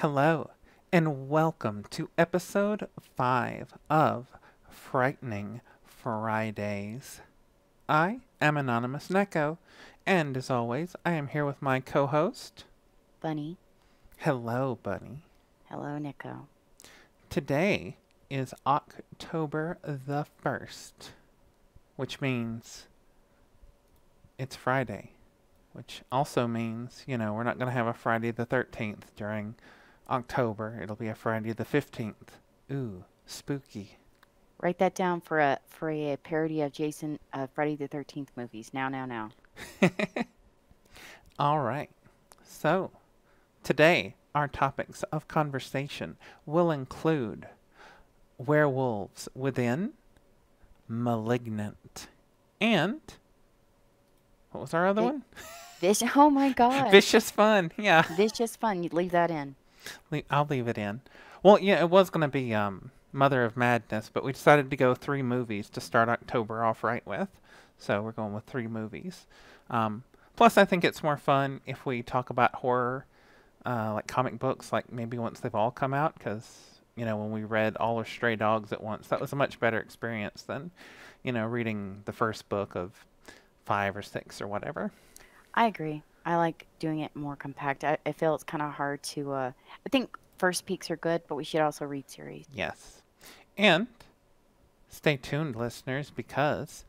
Hello, and welcome to episode 5 of Frightening Fridays. I am Anonymous Neko, and as always, I am here with my co host. Bunny. Hello, Bunny. Hello, Nico. Today is October the 1st, which means it's Friday, which also means, we're not going to have a Friday the 13th during October. It'll be a Friday the 15th. Ooh, spooky. Write that down for a parody of Friday the 13th movies. Now. All right. So, today, our topics of conversation will include Werewolves Within, Malignant, and what was our other one? Oh my God. Vicious Fun. Yeah. Vicious Fun. You'd leave that in. I'll leave it in. Well, yeah, it was going to be Mother of Madness, but we decided to go 3 movies to start October off right with. So we're going with 3 movies. Plus, I think it's more fun if we talk about horror, like comic books, like maybe once they've all come out, because, when we read all of Stray Dogs at once, that was a much better experience than, reading the first book of 5 or 6 or whatever. I agree. I like doing it more compact. I feel it's kind of hard to. I think first peeks are good, but we should also read series. Yes. And stay tuned, listeners, because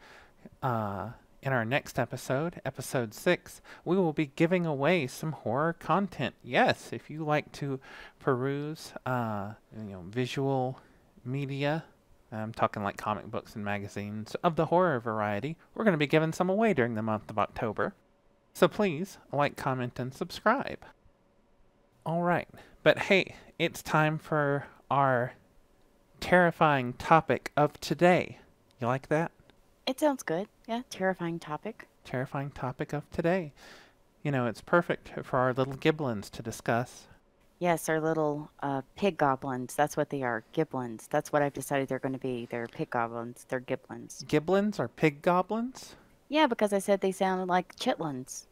in our next episode, episode 6, we will be giving away some horror content. Yes, if you like to peruse, visual media, I'm talking like comic books and magazines of the horror variety, we're going to be giving some away during the month of October. So please like, comment, and subscribe. All right, but hey, it's time for our terrifying topic of today. You like that? It sounds good. Yeah, terrifying topic. Terrifying topic of today. It's perfect for our little giblins to discuss. Yes, our little pig goblins. That's what they are. Giblins. That's what I've decided they're going to be. They're pig goblins. They're giblins. Giblins or pig goblins? Yeah, because I said they sounded like chitlins.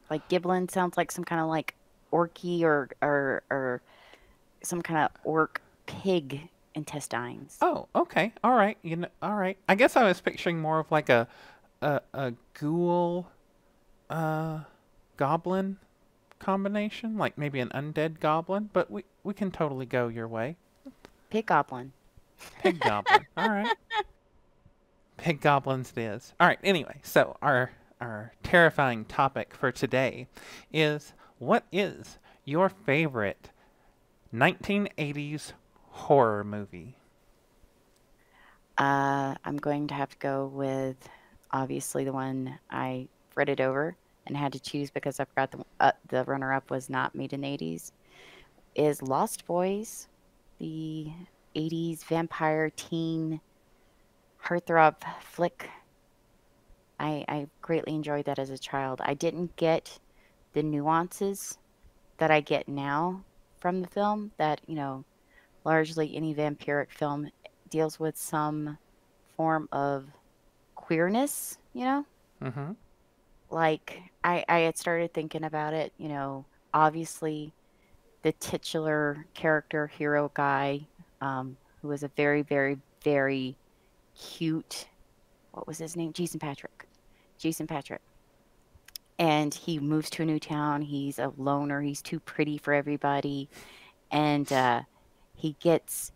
Like giblin sounds like some kind of like orky or some kind of orc pig intestines. Oh, okay. All right. All right. I guess I was picturing more of like a ghoul goblin combination, like maybe an undead goblin, but we can totally go your way. Pig goblin. Pig goblin. All right. Pig goblins it is. All right. Anyway, so our terrifying topic for today is, what is your favorite 1980s horror movie? I'm going to have to go with obviously the one I read it over and had to choose because I forgot the runner-up was not made in the 80s. Is Lost Boys, the 80s vampire teen heartthrob flick. I greatly enjoyed that as a child. I didn't get the nuances that I get now from the film that, largely any vampiric film deals with some form of queerness, Mm-hmm. Like, I had started thinking about it, obviously the titular character hero guy, who was a very, very, very cute, what was his name? Jason Patrick. Jason Patrick. And he moves to a new town. He's a loner. He's too pretty for everybody. And he gets,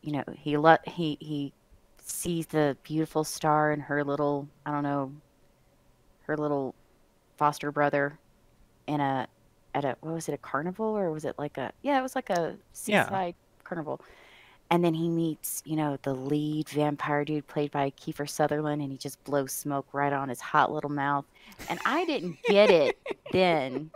he sees the beautiful star and her little, I don't know, her little foster brother in what was it, a carnival, or was it like it was like a Yeah. seaside carnival. And then he meets, the lead vampire dude played by Kiefer Sutherland, and he just blows smoke right on his hot little mouth. And I didn't get it then.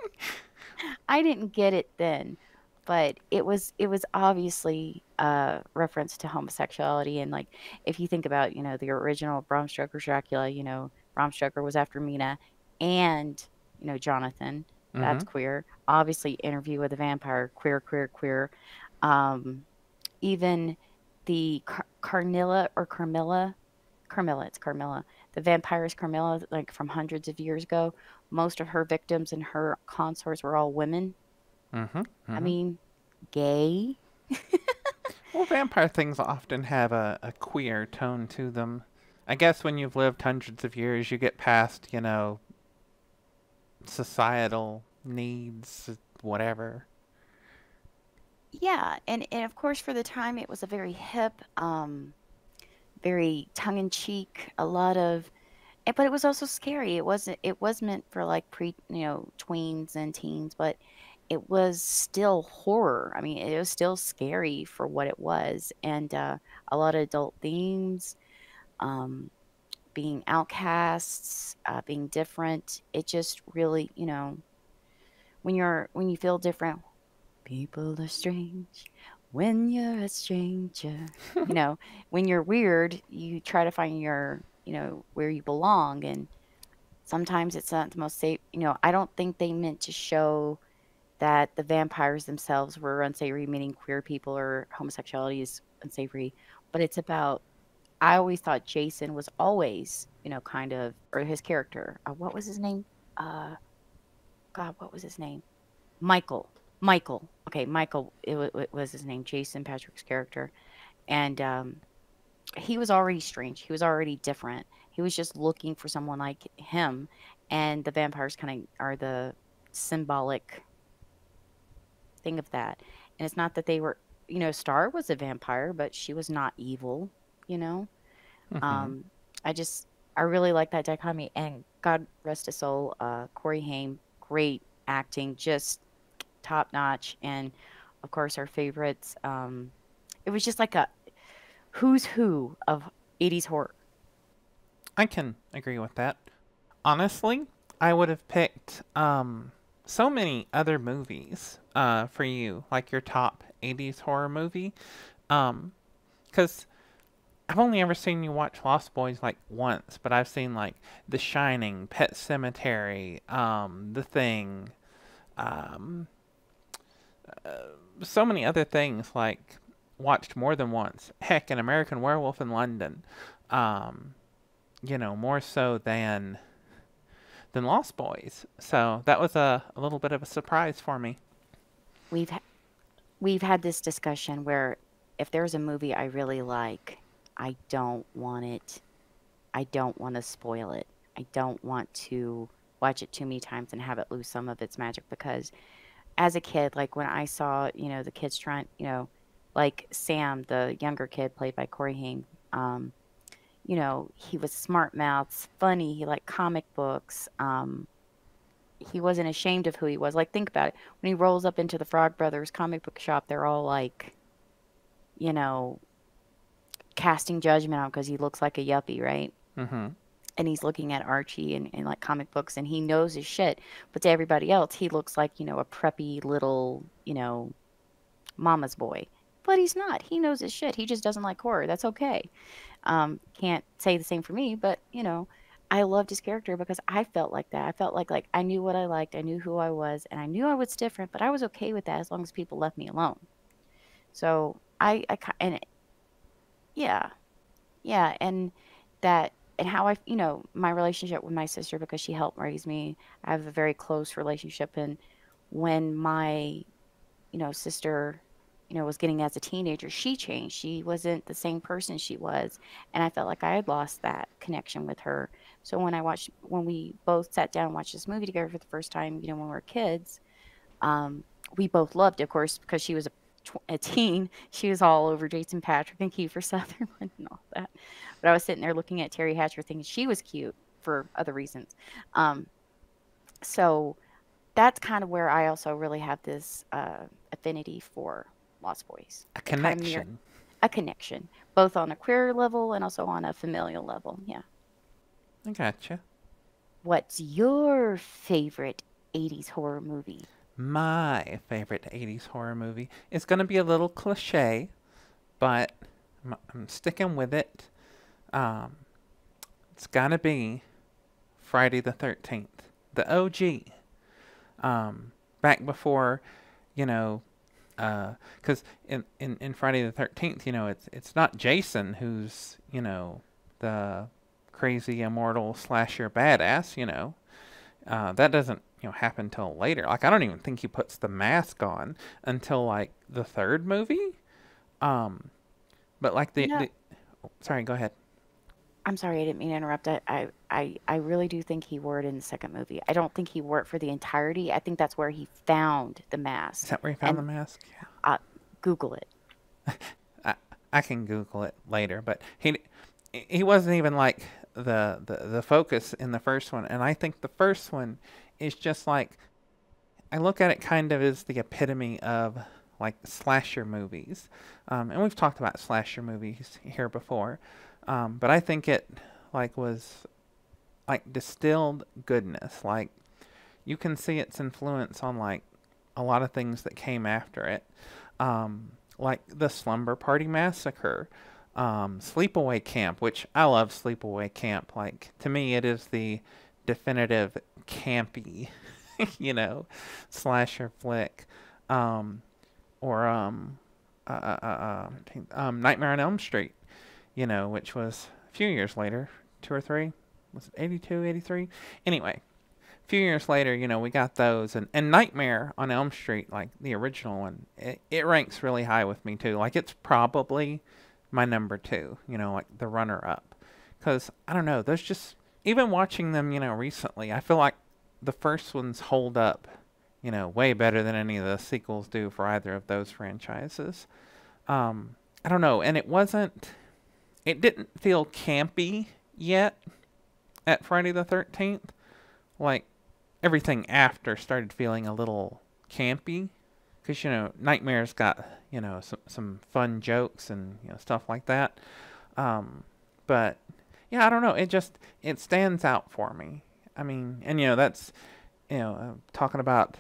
I didn't get it then, but it was obviously a reference to homosexuality. And like, if you think about, the original Bram Stoker's Dracula, Bram Stoker was after Mina and, Jonathan. Mm-hmm. That's queer. Obviously, Interview with a Vampire, queer, queer, queer. Um, Even the Carmilla, it's Carmilla. The vampires Carmilla, like from hundreds of years ago, most of her victims and her consorts were all women. Mm-hmm. I Mm-hmm. mean, gay. Well, vampire things often have a queer tone to them. I guess when you've lived hundreds of years, you get past, societal needs, whatever. Yeah, and of course for the time it was a very hip, very tongue in cheek, a lot of but it was also scary. It was meant for like tweens and teens, but it was still horror. I mean, it was still scary for what it was, and a lot of adult themes, um, being outcasts, being different. It just really, when you feel different, people are strange when you're a stranger. You know, when you're weird, you try to find where you belong, and sometimes it's not the most safe. I don't think they meant to show that the vampires themselves were unsavory, meaning queer people or homosexuality is unsavory, but it's about. I always thought Jason was always, kind of, or his character. What was his name? Uh, God, what was his name? Michael. Michael. Okay, Michael. It was his name. Jason Patrick's character, and he was already strange. He was already different. He was just looking for someone like him, and the vampires kind of are the symbolic thing of that. And it's not that they were, Star was a vampire, but she was not evil, you know. Hmm. Um, I just I really like that dichotomy. And God rest his soul, Corey Haim, great acting, just top notch. And of course, our favorites. It was just like a who's who of 80s horror. I can agree with that. Honestly, I would have picked so many other movies for you, like your top 80s horror movie. Because I've only ever seen you watch Lost Boys like once, but I've seen like The Shining, Pet Cemetery, The Thing, um, so many other things like watched more than once. Heck, an American Werewolf in London. Um, more so than Lost Boys. So that was a little bit of a surprise for me. We've ha- we've had this discussion where if there's a movie I really like, I don't want it. I don't want to spoil it. I don't want to watch it too many times and have it lose some of its magic because as a kid, like when I saw, the kids trying, like Sam, the younger kid played by Corey Haim, he was smart mouths, funny, he liked comic books. He wasn't ashamed of who he was. Like, think about it. When he rolls up into the Frog Brothers comic book shop, they're all like, you know, casting judgment on because he looks like a yuppie, right? Mm-hmm. And he's looking at Archie and like comic books and he knows his shit. But to everybody else, he looks like, a preppy little, mama's boy. But he's not. He knows his shit. He just doesn't like horror. That's okay. Can't say the same for me, but I loved his character because I felt like that. I felt like I knew what I liked, I knew who I was, and I knew I was different, but I was okay with that as long as people left me alone. So and yeah, yeah, and that and how my relationship with my sister because she helped raise me. I have a very close relationship, and when my sister, was getting as a teenager, she changed. She wasn't the same person she was. And I felt like I had lost that connection with her. So when we both sat down and watched this movie together for the first time, when we were kids, we both loved it, of course, because she was a teen. She was all over Jason Patrick and Kiefer Sutherland and all that. But I was sitting there looking at Terry Hatcher thinking she was cute for other reasons. Um, so that's kind of where I also really have this affinity for Lost Boys. A It kind of mirror connection. a connection, both on a queer level and also on a familial level. Yeah. I gotcha. What's your favorite 80s horror movie? My favorite 80s horror movie is going to be a little cliche, but I'm sticking with it. Um, it's got to be Friday the 13th, the OG. Back before, you know, because in Friday the 13th, it's not Jason who's, the crazy immortal slasher badass, that doesn't happen till later. Like, I don't even think he puts the mask on until like the third movie. Um, but like You know, sorry, go ahead. I'm sorry, I didn't mean to interrupt. I really do think he wore it in the second movie. I don't think he wore it for the entirety. I think that's where he found the Is mask. that where he found the And mask? Google it. I, I can Google it later, but he wasn't even like the focus in the first one, and I think the first one is just like, I look at it kind of as the epitome of like slasher movies, and we've talked about slasher movies here before, but I think it like was like distilled goodness. Like, you can see its influence on like a lot of things that came after it, like the Slumber Party Massacre, Sleepaway Camp, which I love. Sleepaway Camp, like, to me it is the definitive campy, you know, slasher flick, um, or Nightmare on Elm Street, which was a few years later, two or three, was it 82, 83? Anyway, a few years later, we got those, and Nightmare on Elm Street, like the original one, it ranks really high with me too. Like, it's probably my number two, like the runner up. Because, I don't know, there's just, even watching them, recently, I feel like the first ones hold up, way better than any of the sequels do for either of those franchises. I don't know, and it didn't feel campy yet at Friday the 13th. Like, everything after started feeling a little campy. Because, Nightmare's got, some fun jokes and, stuff like that. But, yeah, I don't know. It stands out for me. I mean, and, that's, talking about,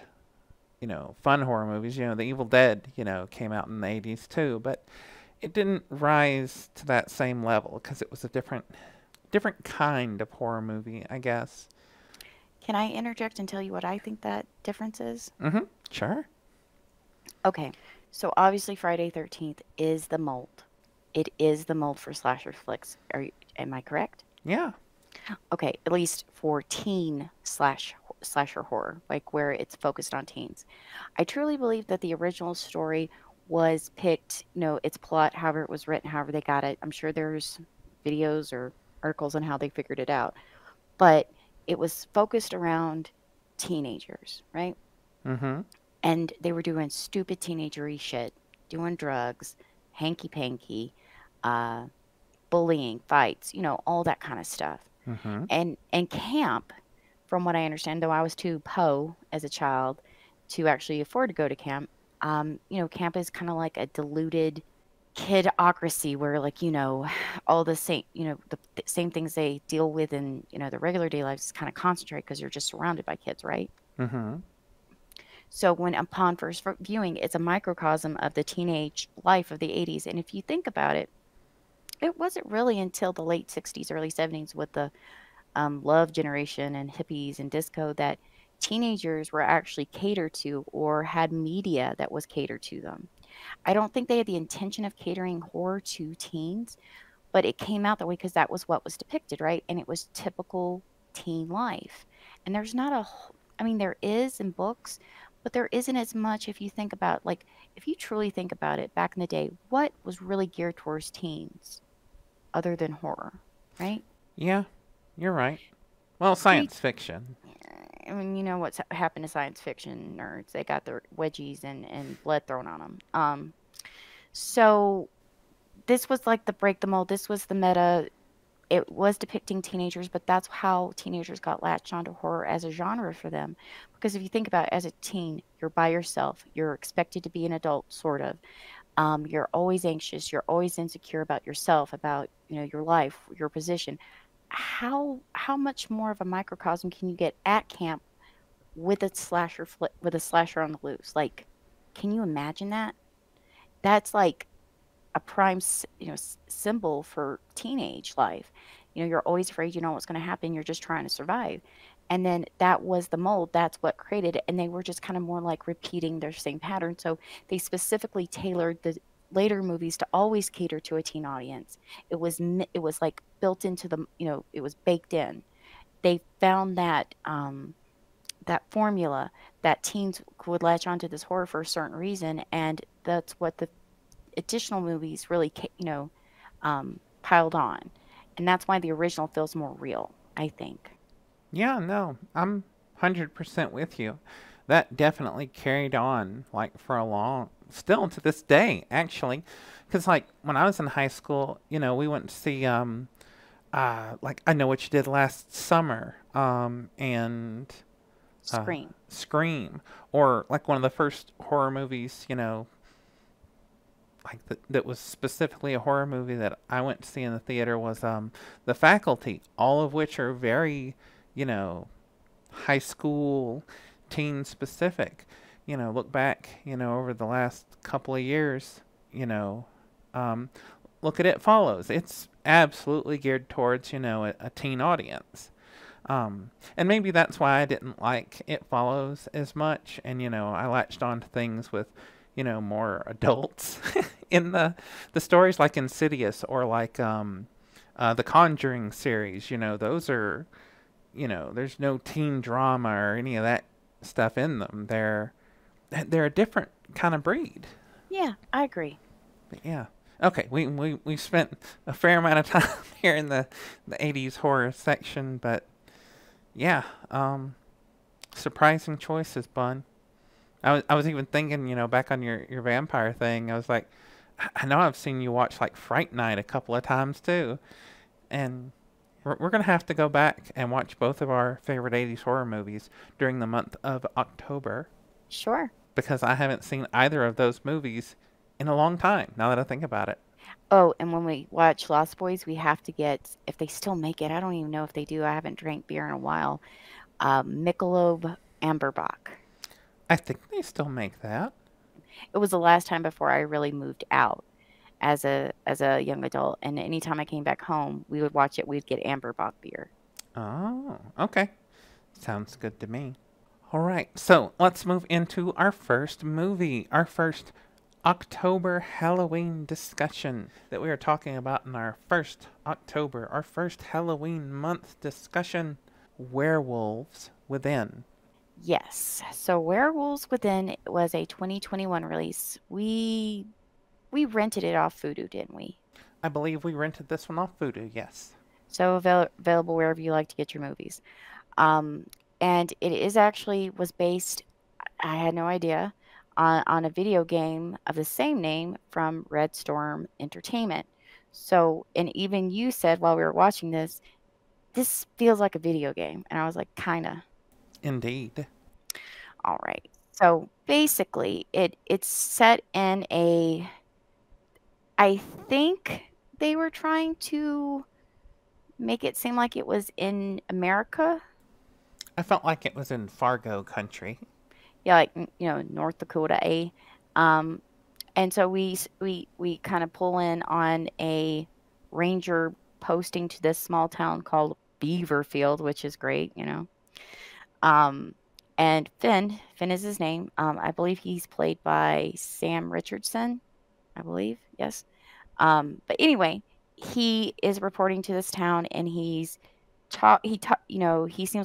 fun horror movies. The Evil Dead, came out in the 80s too. But it didn't rise to that same level because it was a different kind of horror movie, I guess. Can I interject and tell you what I think that difference is? Mm-hmm. Sure. Okay, so obviously Friday 13th is the mold. It is the mold for slasher flicks. Am I correct? Yeah. Okay, at least for teen slasher horror, like where it's focused on teens. I truly believe that the original story was picked, its plot, however it was written, however they got it. I'm sure there's videos or articles on how they figured it out. But it was focused around teenagers, right? Mm-hmm. And they were doing stupid teenagery shit, doing drugs, hanky panky, uh, bullying, fights, all that kind of stuff. Mm-hmm. And camp, from what I understand, though I was too po as a child to actually afford to go to camp. Camp is kind of like a diluted kidocracy where, like, all the same, the same things they deal with in, the regular day lives is kind of concentrated because you're just surrounded by kids, right? Mm-hmm. So when upon first viewing, it's a microcosm of the teenage life of the 80s. And if you think about it, it wasn't really until the late 60s, early 70s with the love generation and hippies and disco that teenagers were actually catered to or had media that was catered to them. I don't think they had the intention of catering horror to teens, but it came out that way because that was what was depicted, right? And it was typical teen life. And there's not I mean, there is in books, but there isn't as much if you think about, like, if you truly think about it back in the day, what was really geared towards teens other than horror, right? Yeah, you're right. Well, Pre, science fiction. I mean, you know what's happened to science fiction nerds? They got their wedgies and blood thrown on them. So this was like the break the mold. This was the meta. It was depicting teenagers, but that's how teenagers got latched onto horror as a genre for them. Because if you think about it, as a teen, you're by yourself. You're expected to be an adult, sort of. You're always anxious. You're always insecure about yourself, about your life, your position. How much more of a microcosm can you get at camp with a with a slasher on the loose? Like, can you imagine that? That's like a prime, symbol for teenage life. You're always afraid you know what's going to happen. You're just trying to survive. And then that was the mold. That's what created it. And they were just kind of more like repeating their same pattern. So they specifically tailored the later movies to always cater to a teen audience. It was like built into the, it was baked in. They found that that formula that teens would latch onto this horror for a certain reason, and that's what the additional movies really, piled on, and that's why the original feels more real, I think. Yeah, no, I'm 100% with you. That definitely carried on like for a long, still to this day, actually. Because like when I was in high school, we went to see like I Know What You Did Last Summer, and Scream. Scream, or like one of the first horror movies, like that was specifically a horror movie that I went to see in the theater was The Faculty, all of which are very, you know, high school, teen specific. Look back, over the last couple of years, um, look at It Follows. It's absolutely geared towards, a teen audience. And maybe that's why I didn't like It Follows as much, and I latched on to things with, more adults in the stories, like Insidious or like the Conjuring series. Those are, there's no teen drama or any of that stuff in them. They're a different kind of breed. Yeah, I agree. But yeah. Okay, we spent a fair amount of time here in the 80s horror section, but yeah, surprising choices, Bun. I was even thinking, back on your vampire thing. I was like, I know I've seen you watch like Fright Night a couple of times too, and we're gonna have to go back and watch both of our favorite 80s horror movies during the month of October, Sure. because I haven't seen either of those movies in a long time. Now that I think about it. Oh, and when we watch Lost Boys, we have to get, if they still make it, I don't even know if they do. I haven't drank beer in a while. Michelob Amberbach. I think they still make that. It was the last time before I really moved out as a young adult, and anytime I came back home, we would watch it. We'd get Amberbach beer. Oh, okay. Sounds good to me. All right, so let's move into our first movie, our first October Halloween discussion that we are talking about in our first October, our first Halloween month discussion, Werewolves Within. Yes. So Werewolves Within was a 2021 release. We rented it off Vudu, didn't we? I believe we rented this one off Vudu, yes. So available wherever you like to get your movies. Um, and it is actually was based, I had no idea, on a video game of the same name from Red Storm Entertainment. So, and even you said while we were watching this feels like a video game. And I was like, kind of. Indeed. All right. So basically, it's set in a. I think they were trying to make it seem like it was in America. I felt like it was in Fargo country. Yeah, like North Dakota, A. Um, and so we kind of pull in on a ranger posting to this small town called Beaverfield, which is great. Um, and Finn is his name. I believe he's played by Sam Richardson. I believe, yes. But anyway, he is reporting to this town, and he seems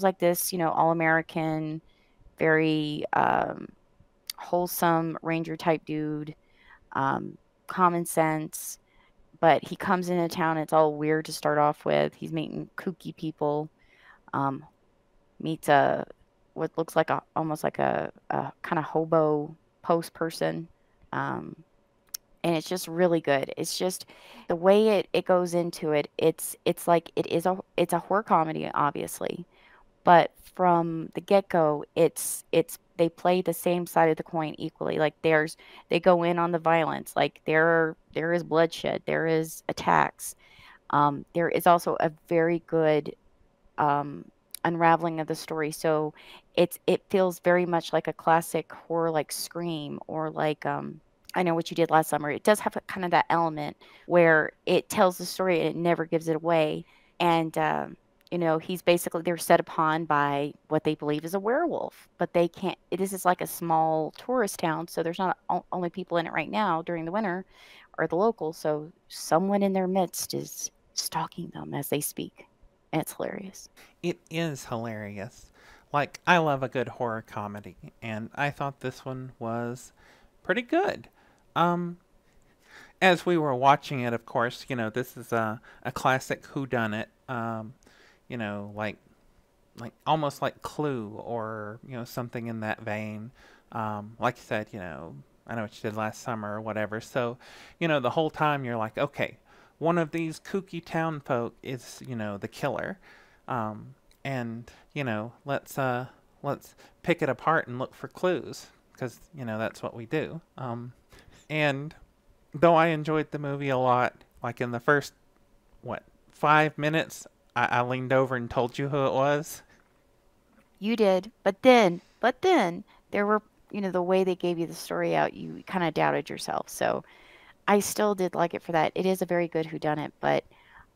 like this, all American, very wholesome ranger type dude, common sense. But he comes into town. It's all weird to start off with. He's meeting kooky people. Um, Meets a what looks like almost like a kind of hobo post person. Um, and it's just really good. It's just the way it goes into it. It's like it's a horror comedy, obviously, but from the get go, it's they play the same side of the coin equally. Like they go in on the violence. Like there is bloodshed, there is attacks. There is also a very good um, unraveling of the story. So it feels very much like a classic horror, like Scream or like I Know What You Did Last Summer. It does have kind of that element where it tells the story and it never gives it away. And he's basically they're set upon by what they believe is a werewolf, but they can't. This is like a small tourist town, so there's not only people in it right now during the winter, or the locals. So someone in their midst is stalking them as they speak, and it's hilarious. It is hilarious. Like, I love a good horror comedy, and I thought this one was pretty good. Um, as we were watching it, of course, this is a classic whodunit. You know, like almost like Clue or something in that vein. Like you said, I know what you did last summer or whatever. So, the whole time you're like, okay, one of these kooky town folk is the killer, and let's pick it apart and look for clues because that's what we do. And though I enjoyed the movie a lot, like in the first, what, 5 minutes, I leaned over and told you who it was. You did, but then there were, the way they gave you the story out, you kind of doubted yourself. So I still did like it for that. It is a very good whodunit, but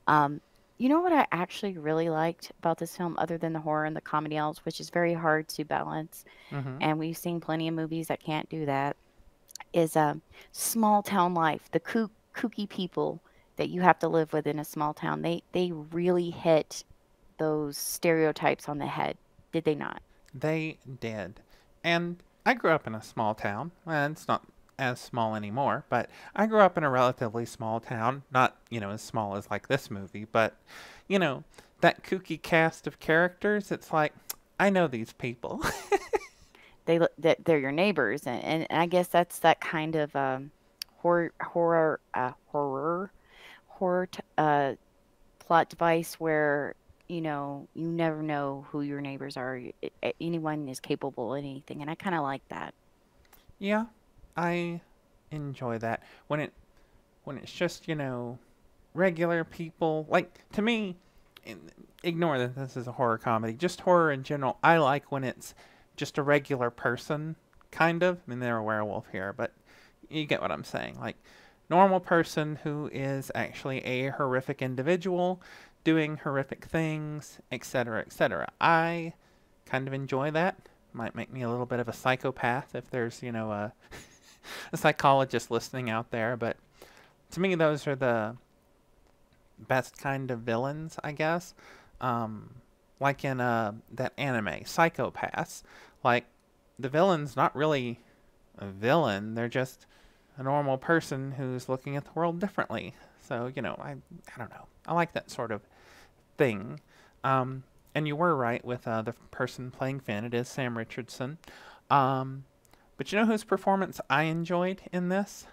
um, you know what I actually really liked about this film, other than the horror and the comedy elements, which is very hard to balance, Mm-hmm. and we've seen plenty of movies that can't do that, is small town life, the kooky people that you have to live with in a small town. They really hit those stereotypes on the head, did they not? They did. And I grew up in a small town. Well, it's not as small anymore, but I grew up in a relatively small town. Not, as small as like this movie, but, you know, that kooky cast of characters, it's like, I know these people. They're your neighbors, and I guess that's that kind of horror plot device where you never know who your neighbors are. Anyone is capable of anything, and I kind of like that. Yeah, I enjoy that. When it's just, regular people. Like, to me, ignore that this is a horror comedy. Just horror in general. I like when it's just a regular person, kind of. I mean, they're a werewolf here, but you get what I'm saying. Like, normal person who is actually a horrific individual doing horrific things, etc., etc. I kind of enjoy that. Might make me a little bit of a psychopath if there's, a psychologist listening out there, but to me, those are the best kind of villains, I guess. Like in that anime, Psychopaths. Like, the villain's not really a villain, they're just a normal person who's looking at the world differently. So, I don't know. I like that sort of thing. And you were right with the person playing Finn. It is Sam Richardson. But you know whose performance I enjoyed in this?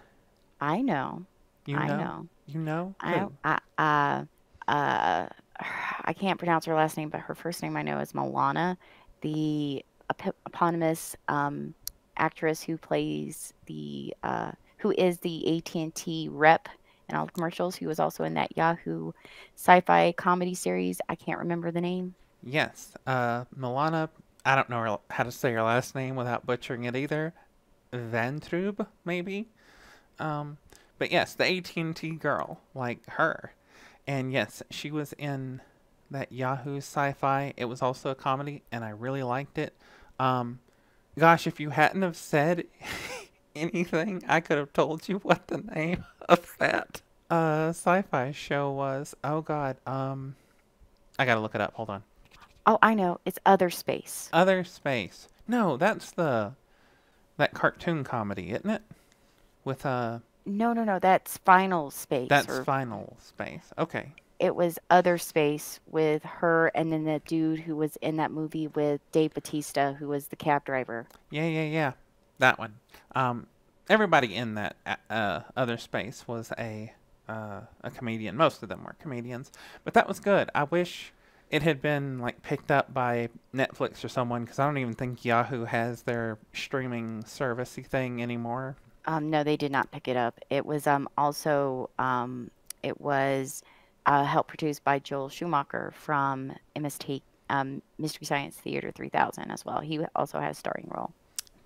I know. You I know? know. You know? I Who? I uh I can't pronounce her last name, but her first name I know is Milana, the eponymous actress who plays who is the AT&T rep in all the commercials, who was also in that Yahoo sci-fi comedy series. I can't remember the name. Yes. Milana, I don't know how to say her last name without butchering it either. Vantrub, maybe? Um, but yes, the AT&T girl, like her. And yes, she was in that Yahoo sci-fi. It was also a comedy, and I really liked it. Um, Gosh, if you hadn't have said anything, I could have told you what the name of that sci-fi show was. Oh God, I gotta look it up. Hold on. Oh, I know. It's Other Space. Other Space. No, that's that cartoon comedy, isn't it? With No, no, no. That's Final Space, that's or Final Space. Okay. it was Other Space with her and then the dude who was in that movie with Dave Bautista, who was the cab driver. Yeah, yeah, yeah. That one. Everybody in that Other Space was a comedian. Most of them were comedians, but that was good. I wish it had been like picked up by Netflix or someone because I don't even think Yahoo has their streaming servicey thing anymore. No, they did not pick it up. It was it was helped produced by Joel Schumacher from Mystery Science Theater 3000 as well. He also has a starring role.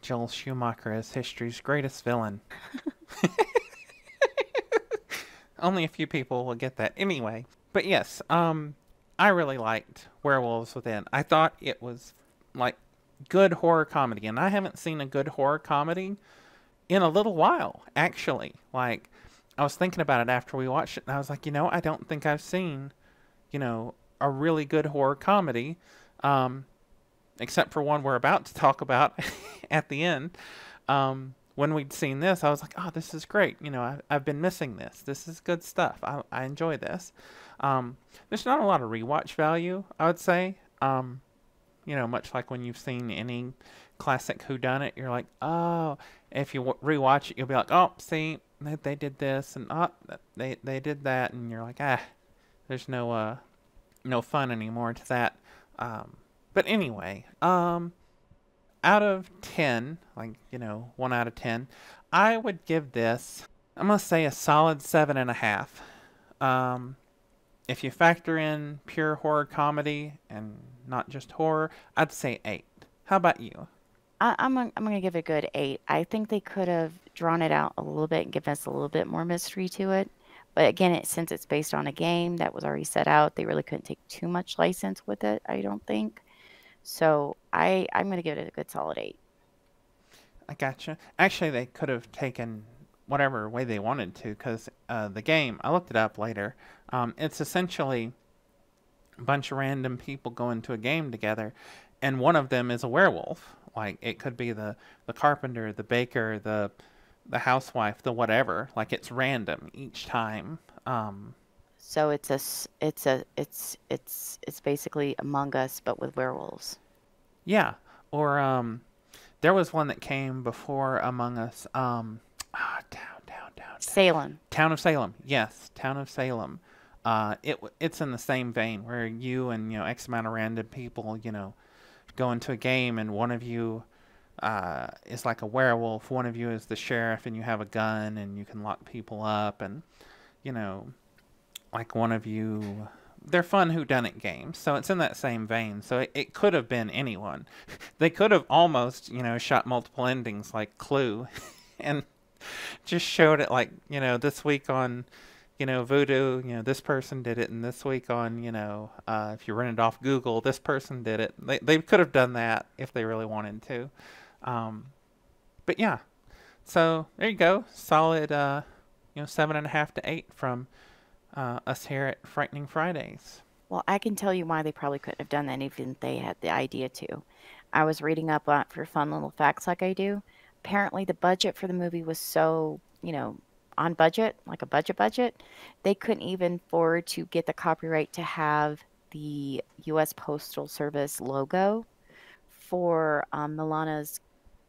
Joel Schumacher is history's greatest villain. Only a few people will get that anyway. But yes, I really liked Werewolves Within. I thought it was like good horror comedy, and I haven't seen a good horror comedy in a little while, actually. Like, I was thinking about it after we watched it, and I was like, I don't think I've seen, a really good horror comedy. except for one we're about to talk about at the end. When we'd seen this, I was like, oh, this is great. I've been missing this. This is good stuff. I enjoy this. There's not a lot of rewatch value, I would say. Much like when you've seen any classic whodunit, you're like, oh, if you rewatch it, you'll be like, oh, see, they did this, and oh, they did that, and you're like, there's no fun anymore to that. But anyway, out of 10, 1 out of 10, I would give this, I'm going to say a solid 7.5. If you factor in pure horror comedy and not just horror, I'd say 8. How about you? I'm gonna give it a good 8. I think they could have drawn it out a little bit and given us a little bit more mystery to it. But again, since it's based on a game that was already set out, they really couldn't take too much license with it, I don't think. So I'm gonna give it a good solid 8. I gotcha. Actually, they could have taken whatever way they wanted to, because the game, I looked it up later, it's essentially a bunch of random people go into a game together, and one of them is a werewolf. Like, it could be the carpenter, the baker, the housewife, the whatever. Like, it's random each time. So it's basically Among Us but with werewolves. Yeah. Or there was one that came before Among Us. Down. Salem. Town of Salem. Yes, Town of Salem. It's in the same vein where you and X amount of random people go into a game, and one of you is like a werewolf, one of you is the sheriff, and you have a gun and you can lock people up, and like one of you. They're fun whodunit games, so it's in that same vein. So it could have been anyone. They could have almost shot multiple endings like Clue, and just showed it like this week on Voodoo, this person did it, and this week on, if you run it off Google, this person did it. They could have done that if they really wanted to. But yeah, so there you go. Solid, 7.5 to 8 from us here at Frightening Fridays. Well, I can tell you why they probably couldn't have done that even if they had the idea to. I was reading up on for fun little facts like I do. Apparently, the budget for the movie was so, on budget, like a budget, they couldn't even afford to get the copyright to have the U.S. Postal Service logo for Milana's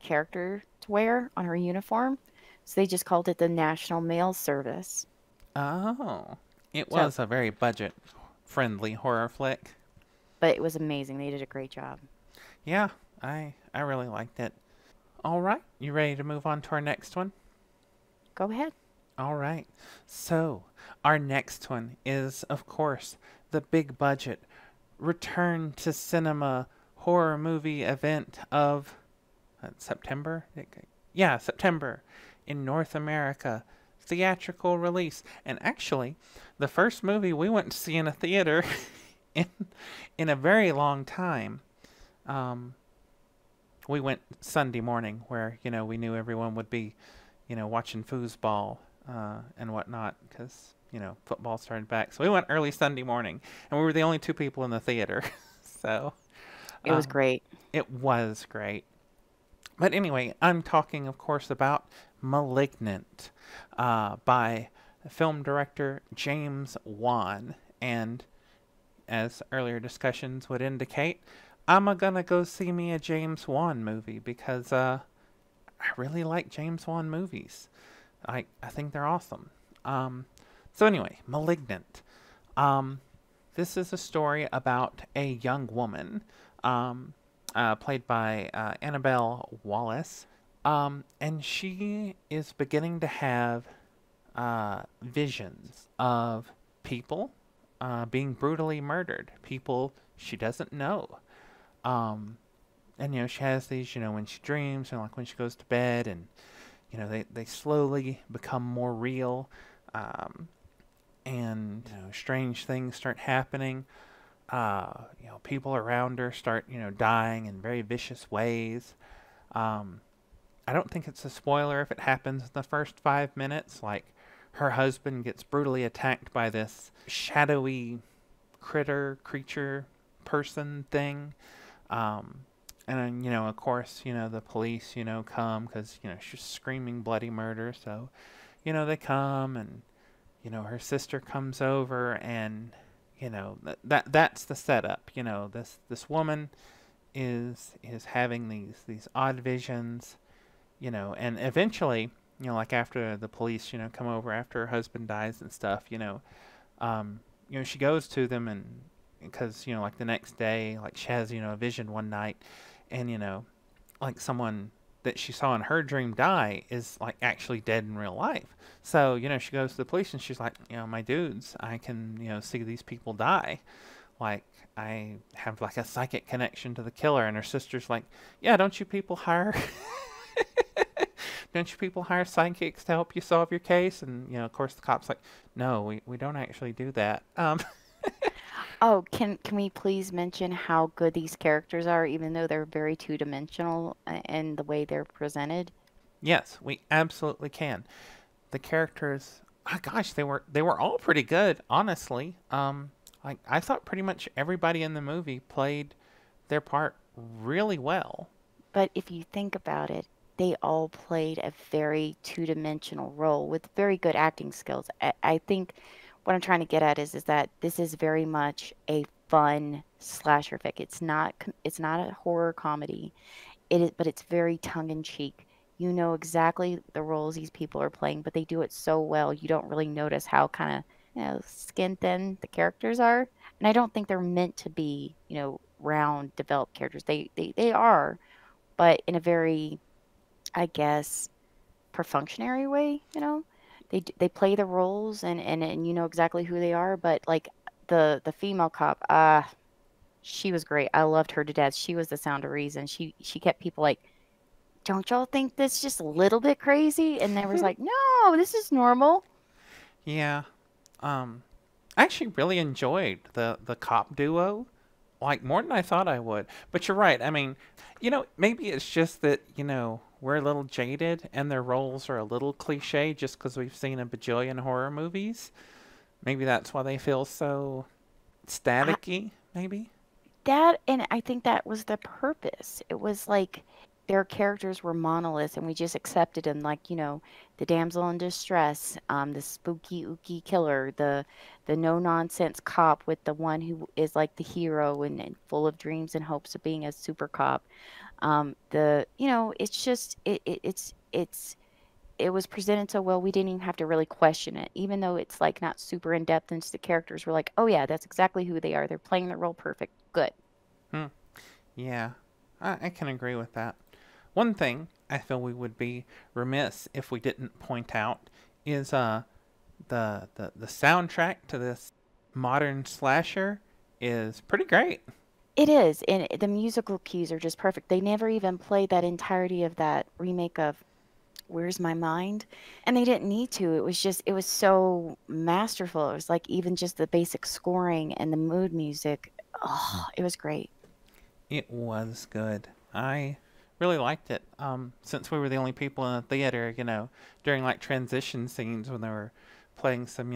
character to wear on her uniform. So they just called it the National Mail Service. Oh, it So, was a very budget-friendly horror flick. but it was amazing. They did a great job. Yeah, I really liked it. All right, you ready to move on to our next one? Go ahead. All right. So, our next one is, of course, the big budget return to cinema horror movie event of September? Yeah, September in North America. Theatrical release. And actually, the first movie we went to see in a theater in in a very long time. Um, we went Sunday morning where, we knew everyone would be, watching foosball and whatnot because, football started back. So we went early Sunday morning, and we were the only two people in the theater. So It was um, great. it was great. But anyway, I'm talking, of course, about Malignant by film director James Wan. And as earlier discussions would indicate, I'm gonna go see me a James Wan movie because I really like James Wan movies. I think they're awesome. So anyway, Malignant. This is a story about a young woman, played by Annabelle Wallace, and she is beginning to have visions of people being brutally murdered, people she doesn't know. Um, and she has these, when she dreams and like when she goes to bed, and they slowly become more real, um, and strange things start happening. People around her start dying in very vicious ways. Um, I don't think it's a spoiler if it happens in the first 5 minutes. Like, her husband gets brutally attacked by this shadowy creature person thing. Um, And then, of course, the police, come because, she's screaming bloody murder. So, they come and, her sister comes over and, that's the setup. This woman is having these odd visions, and eventually, like after the police, come over after her husband dies and stuff, she goes to them and because, like the next day, like she has, a vision one night and, like someone that she saw in her dream die is like actually dead in real life. So, she goes to the police and she's like, my dudes, I can, see these people die. Like, I have like a psychic connection to the killer. And her sister's like, yeah, don't you people hire don't you people hire psychics to help you solve your case? And, of course the cop's like, no, we don't actually do that. Oh, can we please mention how good these characters are, even though they're very two-dimensional in the way they're presented? Yes, we absolutely can. The characters, oh gosh, they were all pretty good, honestly. Like I thought pretty much everybody in the movie played their part really well. But if you think about it, they all played a very two-dimensional role with very good acting skills. I think what I'm trying to get at is that this is very much a fun slasher fic. It's not a horror comedy. It is, but it's very tongue-in-cheek. You know exactly the roles these people are playing, but they do it so well. You don't really notice how kind of, skin thin the characters are. And I don't think they're meant to be, round, developed characters. They are, but in a very, I guess, perfunctory way, they play the roles and you know exactly who they are, but like the female cop, she was great. I loved her to death. She was the sound of reason. She kept people like, don't y'all think this just a little bit crazy? And they was like, no, this is normal. Yeah. I actually really enjoyed the cop duo, like more than I thought I would. But you're right. I mean, maybe it's just that, we're a little jaded and their roles are a little cliche just because we've seen a bajillion horror movies. Maybe that's why they feel so I, staticky, maybe? that and I think that was the purpose. It was like their characters were monoliths and we just accepted them, like, the damsel in distress, the spooky ooky killer, the no nonsense cop with the one who is like the hero and full of dreams and hopes of being a super cop. It's just it was presented so well we didn't even have to really question it, even though it's like not super in depth into the characters. We're like, oh yeah, that's exactly who they are. They're playing their role perfect. Good. Hmm. Yeah, I can agree with that. One thing I feel we would be remiss if we didn't point out is the soundtrack to this modern slasher is pretty great. It is, and the musical cues are just perfect. They never even played that entirety of that remake of Where's My Mind? And they didn't need to. It was so masterful. It was like even just the basic scoring and the mood music. Oh, it was great. It was good. I really liked it. Since we were the only people in the theater, during like transition scenes when they were playing some,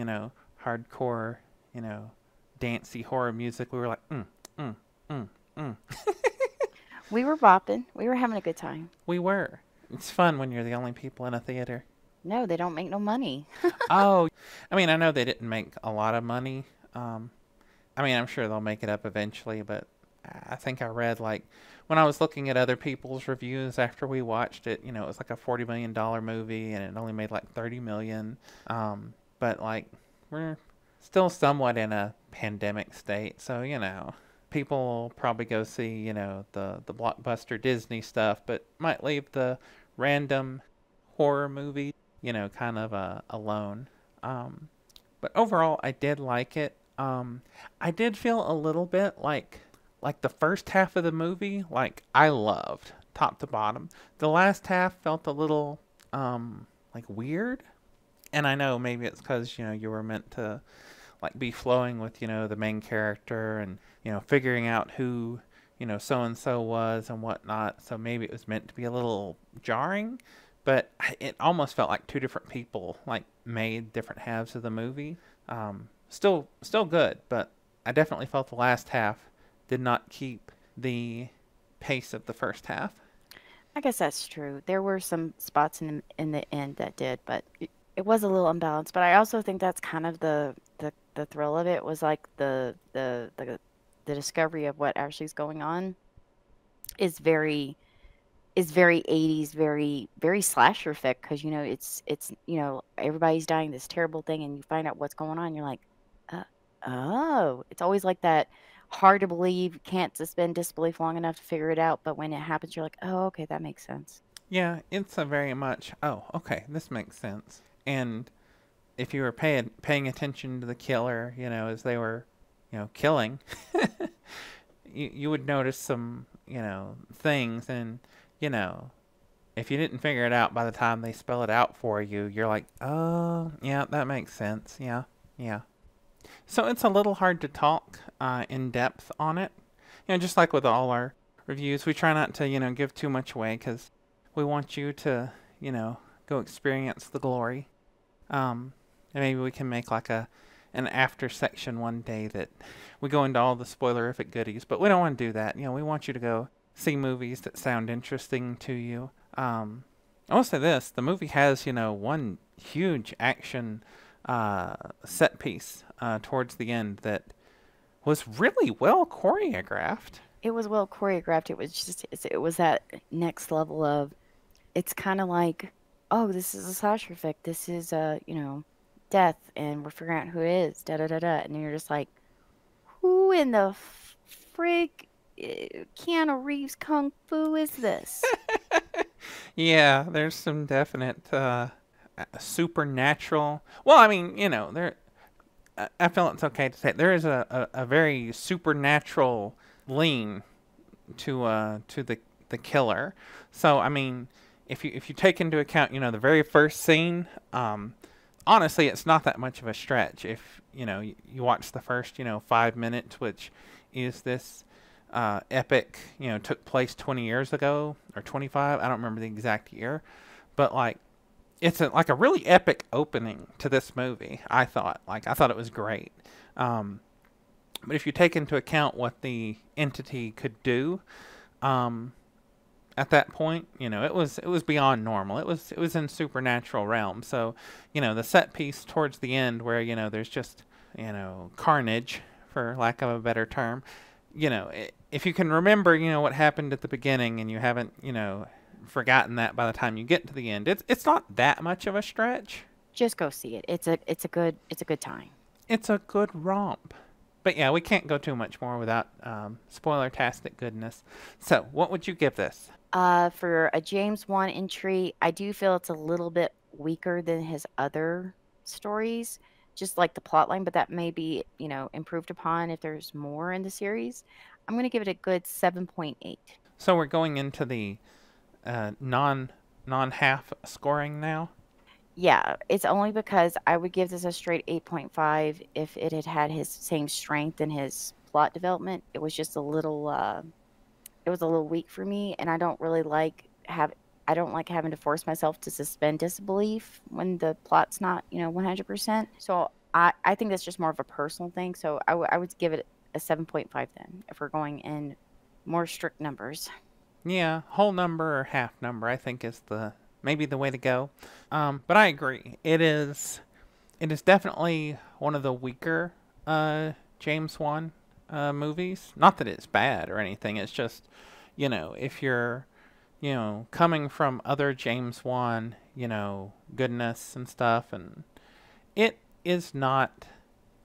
hardcore, you know, dancey horror music, we were like, mm, mm, mm. We were bopping. We were having a good time. We were. It's fun when you're the only people in a theater. No, they don't make no money. Oh, I mean, I know they didn't make a lot of money. I'm sure they'll make it up eventually, but I think I read like when I was looking at other people's reviews after we watched it, it was like a $40 million movie and it only made like 30 million. But like we're still somewhat in a pandemic state, so people probably go see the blockbuster Disney stuff, but might leave the random horror movie kind of alone. But overall, I did like it. I did feel a little bit like the first half of the movie, like I loved top to bottom. The last half felt a little like weird, and I know maybe it's because you were meant to like be flowing with the main character and figuring out who so and so was and whatnot. So maybe it was meant to be a little jarring, but it almost felt like two different people like made different halves of the movie. Still good, but I definitely felt the last half did not keep the pace of the first half. I guess that's true. There were some spots in the end that did, but it was a little unbalanced. But I also think that's kind of the thrill of it was like the discovery of what actually is going on is very is very 80s, very slasher effect because it's everybody's dying this terrible thing and you find out what's going on. You're like, uh, oh, it's always like that. Hard to believe, can't suspend disbelief long enough to figure it out, but when it happens, you're like, oh, okay, that makes sense. Yeah, it's a very much, oh, okay, this makes sense. And if you were paying attention to the killer, as they were, killing, you would notice some, things. And, you know, if you didn't figure it out by the time they spell it out for you, you're like, oh, yeah, that makes sense. Yeah, yeah. So it's a little hard to talk in depth on it. Just like with all our reviews, we try not to, give too much away because we want you to, go experience the glory. And maybe we can make like an after section one day that we go into all the spoilerific goodies, but we don't want to do that. We want you to go see movies that sound interesting to you. I will say this: the movie has, one huge action set piece towards the end that was really well choreographed. It was well choreographed. It was that next level of it's kind of like, oh, this is a slasher effect. This is death, and we're figuring out who it is. Da da da da. And you're just like, who in the frig, Keanu Reeves kung fu is this? Yeah, there's some definite supernatural. Well, I mean, there. I feel it's okay to say there is a very supernatural lean to the killer. So I mean, if you take into account the very first scene, honestly, it's not that much of a stretch. If you watch the first 5 minutes, which is this epic, took place 20 years ago or 25. I don't remember the exact year, but like it's like a really epic opening to this movie. I thought it was great. But if you take into account what the entity could do, at that point, it was beyond normal. It was in supernatural realm. So, the set piece towards the end where there's just carnage, for lack of a better term. If you can remember, what happened at the beginning, and you haven't, forgotten that by the time you get to the end, it's not that much of a stretch. Just go see it. It's a good time. It's a good romp. But yeah, we can't go too much more without spoiler-tastic goodness. So, what would you give this? For a James Wan entry, I do feel it's a little bit weaker than his other stories, just like the plot line, but that may be, improved upon if there's more in the series. I'm going to give it a good 7.8. So we're going into the non-half scoring now? Yeah, it's only because I would give this a straight 8.5 if it had had his same strength in his plot development. It was just a little weak for me, and I don't like having to force myself to suspend disbelief when the plot's not 100%. So I think that's just more of a personal thing. So I would give it a 7.5 then if we're going in more strict numbers. Yeah, whole number or half number I think is maybe the way to go. But I agree. It is definitely one of the weaker James Wan movies. Not that it's bad or anything. It's just, if you're, coming from other James Wan, goodness and stuff, and it is not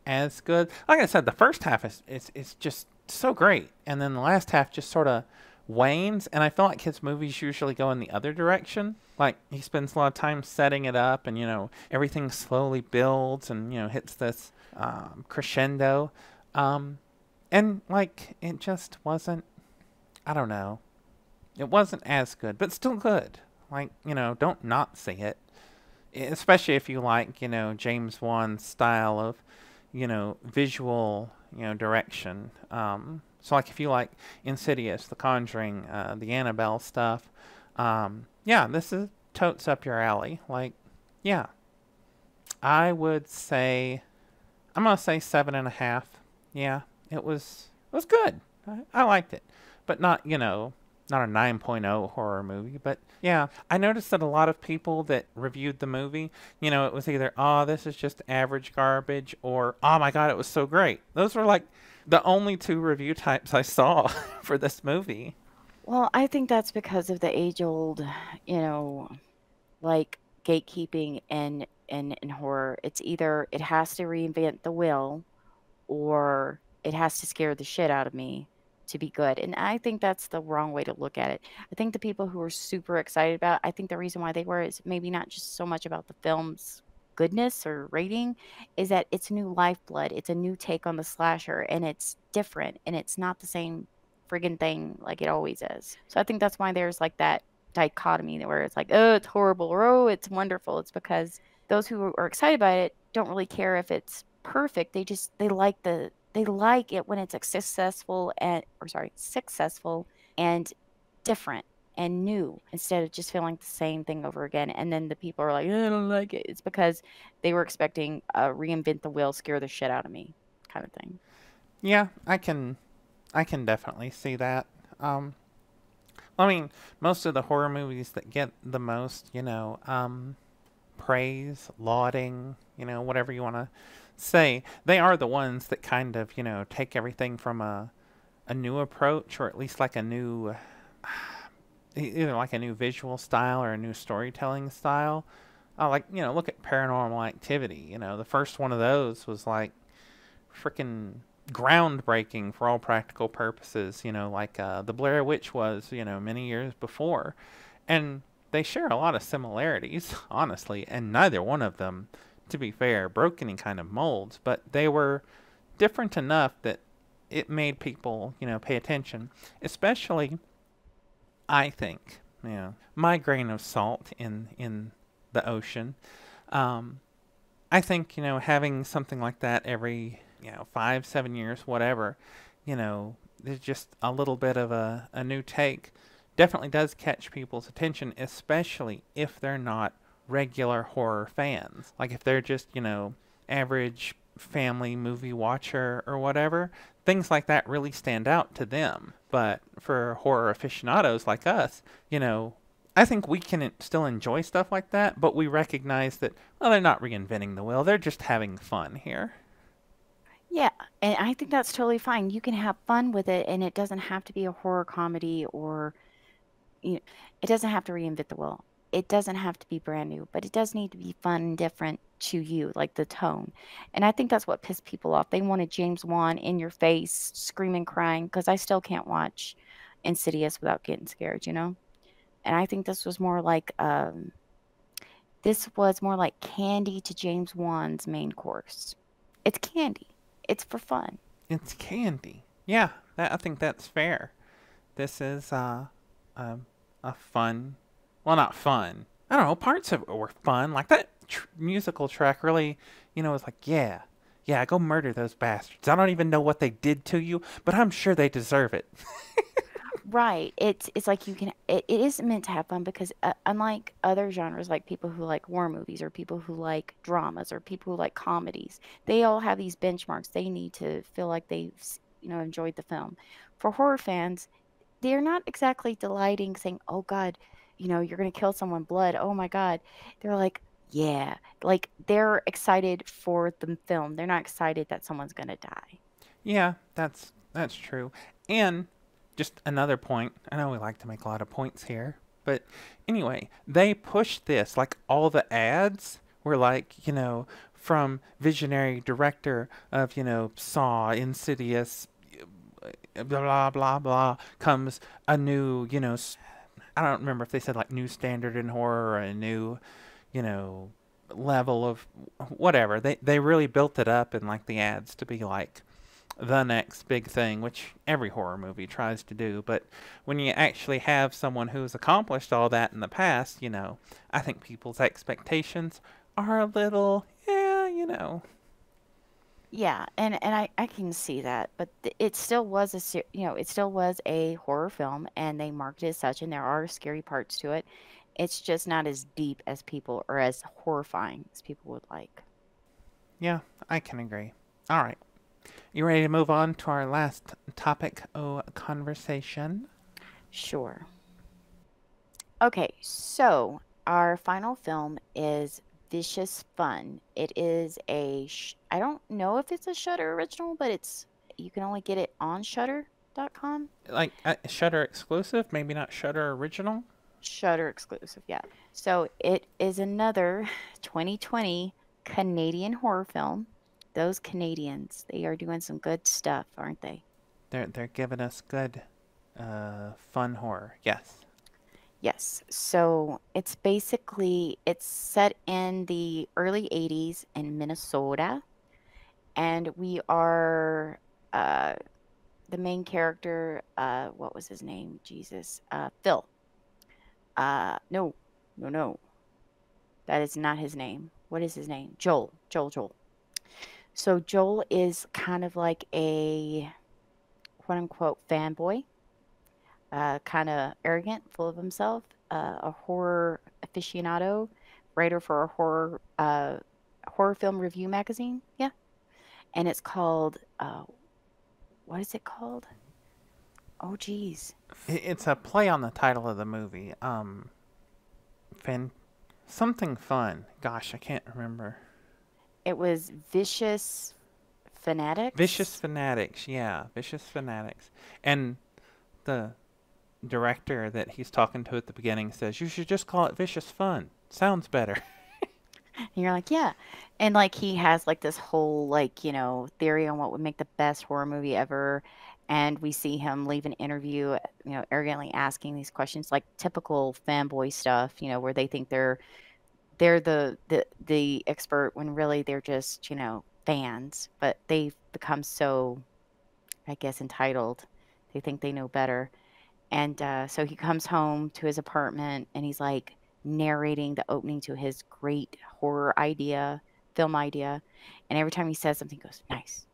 as good. Like I said, the first half is just so great, and then the last half just sort of wanes, and I feel like his movies usually go in the other direction. Like, he spends a lot of time setting it up, and, everything slowly builds and, hits this crescendo. And, like, it just wasn't, I don't know. It wasn't as good, but still good. Like, don't not see it. Especially if you like, James Wan's style of, visual, direction. So, like, if you like Insidious, The Conjuring, the Annabelle stuff, yeah, this is totes up your alley. Like, yeah, I would say, I'm gonna say 7.5. Yeah, it was good. I liked it, but not, not a 9.0 horror movie, but yeah, I noticed that a lot of people that reviewed the movie, it was either, oh, this is just average garbage, or, oh my god, it was so great. Those were like the only two review types I saw for this movie. Well, I think that's because of the age-old, you know, like gatekeeping in horror. It's either it has to reinvent the wheel or it has to scare the shit out of me to be good. And I think that's the wrong way to look at it. I think the people who are super excited about it, I think the reason why they were is maybe not just so much about the film's goodness or rating, is that it's new lifeblood. It's a new take on the slasher and it's different and it's not the same friggin' thing like it always is. So I think that's why there's like that dichotomy where it's like, oh, it's horrible or oh, it's wonderful. It's because those who are excited about it don't really care if it's perfect. They like it when it's successful and different and new instead of just feeling the same thing over again. And then the people are like, I don't like it. It's because they were expecting a reinvent the wheel, scare the shit out of me kind of thing. Yeah, I can definitely see that. Um, I mean, most of the horror movies that get the most, praise, lauding, whatever you want to say, they are the ones that kind of, take everything from a new approach, or at least like a new, either like a new visual style or a new storytelling style. Like, look at Paranormal Activity. The first one of those was like freaking groundbreaking for all practical purposes, like the Blair Witch was, many years before. And they share a lot of similarities, honestly, and neither one of them, to be fair, broke any kind of molds, but they were different enough that it made people, pay attention. Especially, I think, my grain of salt in the ocean. Um, I think, having something like that every, 5, 7 years, whatever, there's just a little bit of a new take. Definitely does catch people's attention, especially if they're not regular horror fans. Like if they're just, average family movie watcher or whatever, things like that really stand out to them. But for horror aficionados like us, I think we can still enjoy stuff like that, but we recognize that, well, they're not reinventing the wheel. They're just having fun here. Yeah, and I think that's totally fine. You can have fun with it, and it doesn't have to be a horror comedy or you know, it doesn't have to reinvent the wheel. It doesn't have to be brand new, but it does need to be fun and different to you, like the tone. And I think that's what pissed people off. They wanted James Wan in your face, screaming, crying, because I still can't watch Insidious without getting scared. And I think this was more like candy to James Wan's main course. It's candy. It's for fun. It's candy. Yeah, I think that's fair. This is a, a fun, well, not fun. I don't know. Parts of it were fun. Like that musical track really, was like, yeah, yeah, go murder those bastards. I don't even know what they did to you, but I'm sure they deserve it. Right. It's like it is meant to have fun because unlike other genres, like people who like war movies or people who like dramas or people who like comedies, they all have these benchmarks. They need to feel like they've enjoyed the film. For horror fans, they're not exactly delighting saying, "Oh God, you're gonna kill someone, blood. Oh my God." They're like, "Yeah," like they're excited for the film. They're not excited that someone's gonna die. Yeah, that's true. And just another point. I know we like to make a lot of points here, but anyway, they pushed this like all the ads were like, from visionary director of, Saw, Insidious, blah blah blah blah comes a new, I don't remember if they said like new standard in horror or a new, you know, level of whatever. They really built it up in like the ads to be like the next big thing, which every horror movie tries to do. But when you actually have someone who's accomplished all that in the past, I think people's expectations are a little, yeah. Yeah, and I can see that, but it still was it still was a horror film, and they marketed it as such, and there are scary parts to it. It's just not as deep as people or as horrifying as people would like. Yeah, I can agree. All right. You ready to move on to our last topic of conversation? Sure. Okay, so our final film is Vicious Fun. It is I don't know if it's a Shudder original, but you can only get it on Shudder.com. Like Shudder exclusive, maybe not Shudder original. Shudder exclusive, yeah. So it is another 2020 Canadian horror film. Those Canadians, they are doing some good stuff, aren't they? They're giving us good, fun horror. Yes. Yes. So it's set in the early 80s in Minnesota, and we are uh the main character, what was his name? Jesus. Phil. No. No, no. That is not his name. What is his name? Joel. Joel. So Joel is kind of like a quote unquote fanboy, kind of arrogant, full of himself, a horror aficionado, writer for a horror film review magazine. Yeah, and it's called what is it called? Oh, geez, It's a play on the title of the movie. Fin something fun. Gosh, I can't remember. it was Vicious Vicious Fanatics. Fanatics. Yeah, Vicious Fanatics. And the director that he's talking to at the beginning says, "You should just call it Vicious Fun. Sounds better." And you're like, yeah. And like he has like this whole like, theory on what would make the best horror movie ever. And we see him leave an interview, arrogantly asking these questions, like typical fanboy stuff, where they think they're the expert when really they're just, fans, but they've become so, I guess, entitled. They think they know better. And so he comes home to his apartment and he's like narrating the opening to his great film idea. And every time he says something, he goes, nice,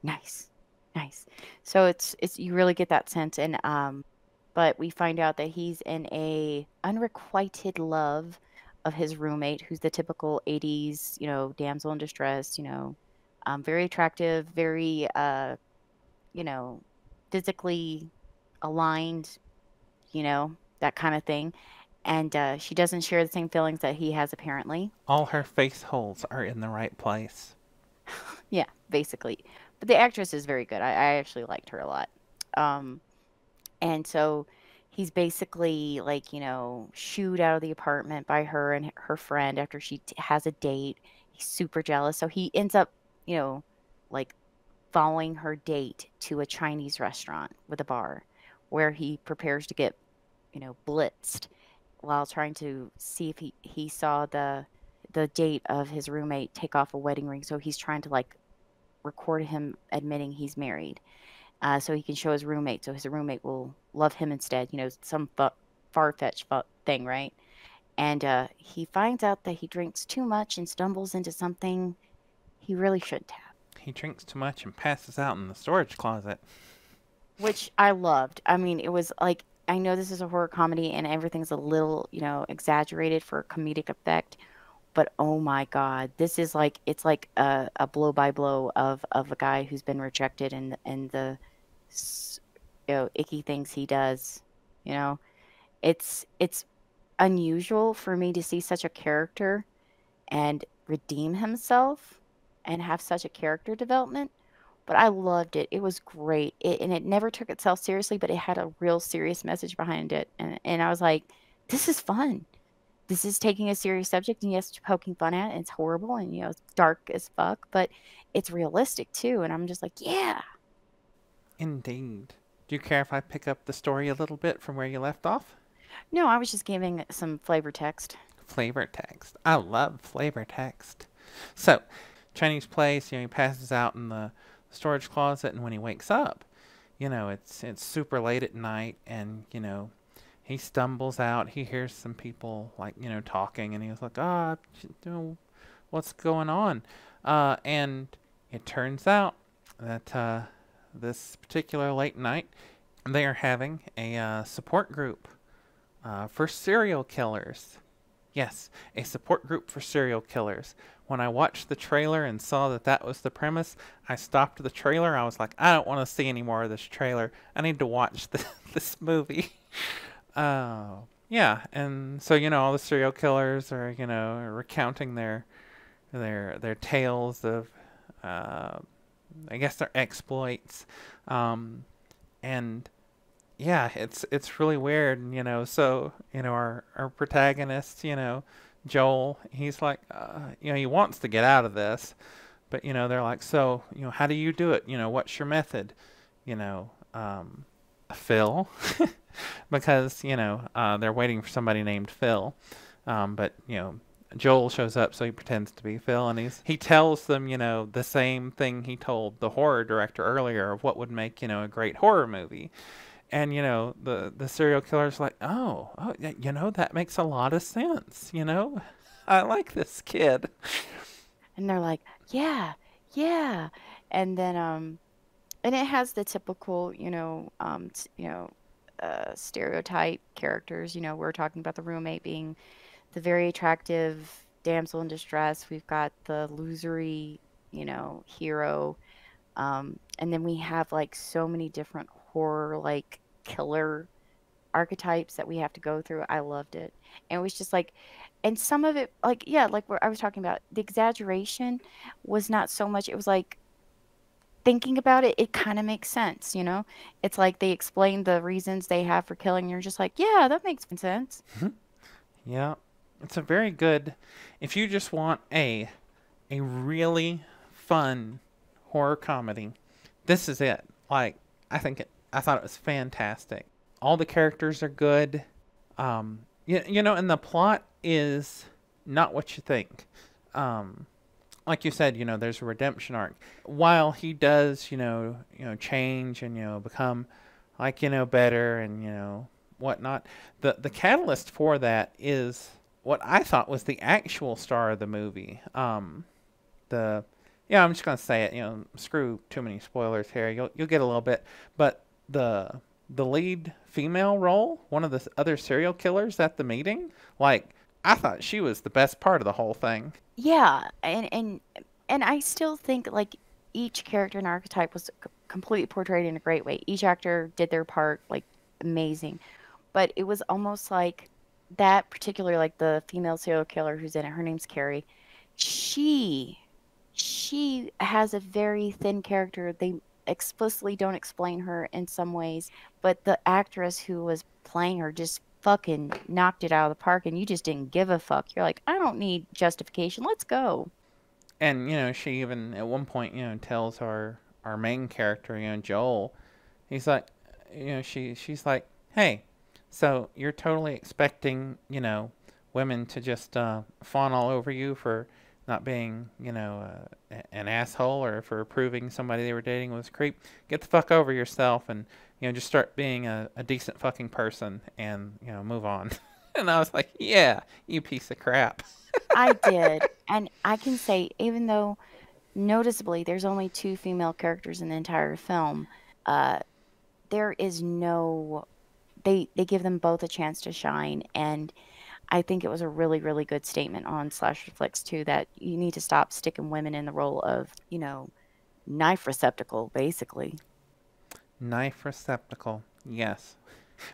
nice, nice. So it's you really get that sense. And but we find out that he's in a unrequited love of his roommate, who's the typical 80s, damsel in distress, very attractive, very you know, physically aligned, that kind of thing. And she doesn't share the same feelings that he has, apparently. All her face holes are in the right place. Yeah, basically. But the actress is very good. I actually liked her a lot. Um, and so he's basically like, shooed out of the apartment by her and her friend after she has a date. He's super jealous. So he ends up, like following her date to a Chinese restaurant with a bar where he prepares to get, blitzed while trying to see if he saw the date of his roommate take off a wedding ring. So he's trying to like record him admitting he's married, so he can show his roommate, so his roommate will love him instead. Some far-fetched thing, right? And he finds out that he drinks too much and stumbles into something he really shouldn't have, He drinks too much and passes out in the storage closet. which I loved. I mean, it was like, I know this is a horror comedy and everything's a little, exaggerated for comedic effect, but oh my God, this is like, it's like a blow by blow of a guy who's been rejected, and the s- icky things he does. You know, it's unusual for me to see such a character and redeem himself and have such a character development. But I loved it. It was great. And it never took itself seriously, but it had a real serious message behind it. And I was like, this is fun. This is taking a serious subject and yes, poking fun at it. And it's horrible and it's dark as fuck, but it's realistic too. And I'm just like, yeah. Indeed. Do you care if I pick up the story a little bit from where you left off? No, I was just giving some flavor text. Flavor text. I love flavor text. So, Chinese place, he passes out in the storage closet, and when he wakes up, it's super late at night, and he stumbles out. He hears some people like talking, and he was like, "Ah, what's going on?" And it turns out that this particular late night, they are having a support group for serial killers. Yes, a support group for serial killers. When I watched the trailer and saw that that was the premise, I stopped the trailer. I was like, I don't want to see any more of this trailer. I need to watch this movie. Yeah, and so all the serial killers are recounting their tales of, uh, I guess their exploits, and yeah, it's really weird, So our protagonist, Joel, he's like, he wants to get out of this, but they're like, so how do you do it? What's your method? You know, Phil, because they're waiting for somebody named Phil, but Joel shows up, so he pretends to be Phil, and he tells them, the same thing he told the horror director earlier of what would make, a great horror movie. And the serial killer's like, oh, that makes a lot of sense. I like this kid. And they're like, yeah, yeah. And then and it has the typical, stereotype characters. We're talking about the roommate being the very attractive damsel in distress. We've got the losery, hero. And then we have like so many different horror like killer archetypes that we have to go through. I loved it. And it was just like, and some of it, like, yeah, like what I was talking about, the exaggeration was not so much, it was like, thinking about it, it kind of makes sense, It's like they explain the reasons they have for killing. And you're just like, yeah, that makes sense. Yeah, it's a very good. If you just want a really fun horror comedy, this is it. Like, I thought it was fantastic. All the characters are good. And the plot is not what you think. Like you said, there's a redemption arc. While he does, change and become like better and whatnot, the catalyst for that is what I thought was the actual star of the movie. The Yeah, I'm just gonna say it. Screw too many spoilers here. You'll get a little bit, but the lead female role, one of the other serial killers at the meeting, like I thought she was the best part of the whole thing. Yeah, and I still think like each character and archetype was completely portrayed in a great way. Each actor did their part like amazing, but it was almost like that particular like the female serial killer who's in it. Her name's Carrie. She she has a very thin character. They explicitly don't explain her in some ways, but the actress who was playing her just fucking knocked it out of the park, and you just didn't give a fuck. You're like, I don't need justification. Let's go. And she even at one point tells our main character, Joel, he's like, she's like, hey, so you're totally expecting women to just fawn all over you for not being, an asshole or for proving somebody they were dating was a creep. Get the fuck over yourself and, just start being a decent fucking person and, move on. And I was like, yeah, you piece of crap. I did. And I can say, even though noticeably there's only two female characters in the entire film, uh, there is no, they give them both a chance to shine. And I think it was a really, really good statement on Slasher Flicks too, that you need to stop sticking women in the role of, knife receptacle, basically. Knife receptacle. Yes.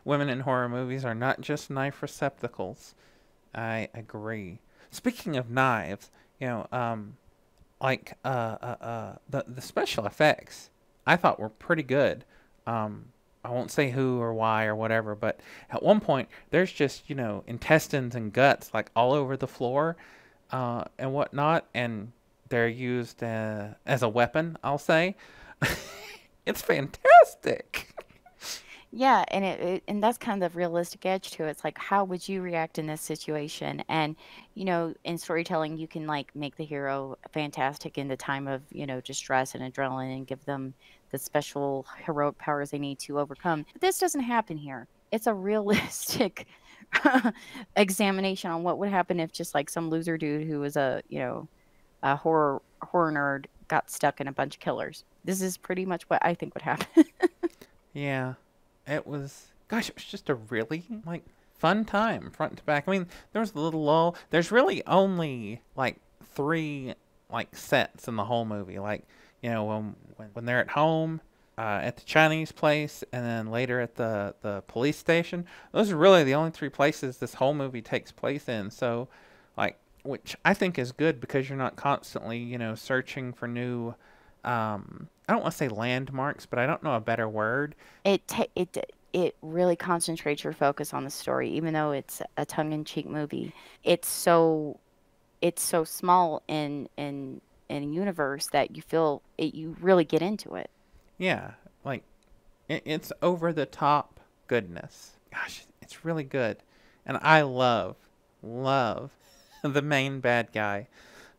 Women in horror movies are not just knife receptacles. I agree. Speaking of knives, the special effects I thought were pretty good. I won't say who or why or whatever, but at one point there's just intestines and guts like all over the floor, and whatnot, and they're used as a weapon. I'll say, it's fantastic. Yeah, and and that's kind of the realistic edge to it. It's like, how would you react in this situation? And in storytelling, you can like make the hero fantastic in the time of distress and adrenaline, and give them the special heroic powers they need to overcome. But this doesn't happen here. It's a realistic examination on what would happen if just like some loser dude who was a horror nerd got stuck in a bunch of killers. This is pretty much what I think would happen. Yeah, it was. Gosh, it was just a really like fun time, front to back. I mean, there was a little lull. There's really only like three like sets in the whole movie. Like, when they're at home, at the Chinese place, and then later at the police station. Those are really the only three places this whole movie takes place in. So, like, which I think is good because you're not constantly, searching for new. I don't want to say landmarks, but I don't know a better word. It really concentrates your focus on the story, even though it's a tongue-in-cheek movie. It's so small in a universe that you feel it, you really get into it. Yeah, like it's over the top goodness. Gosh, it's really good, and I love the main bad guy,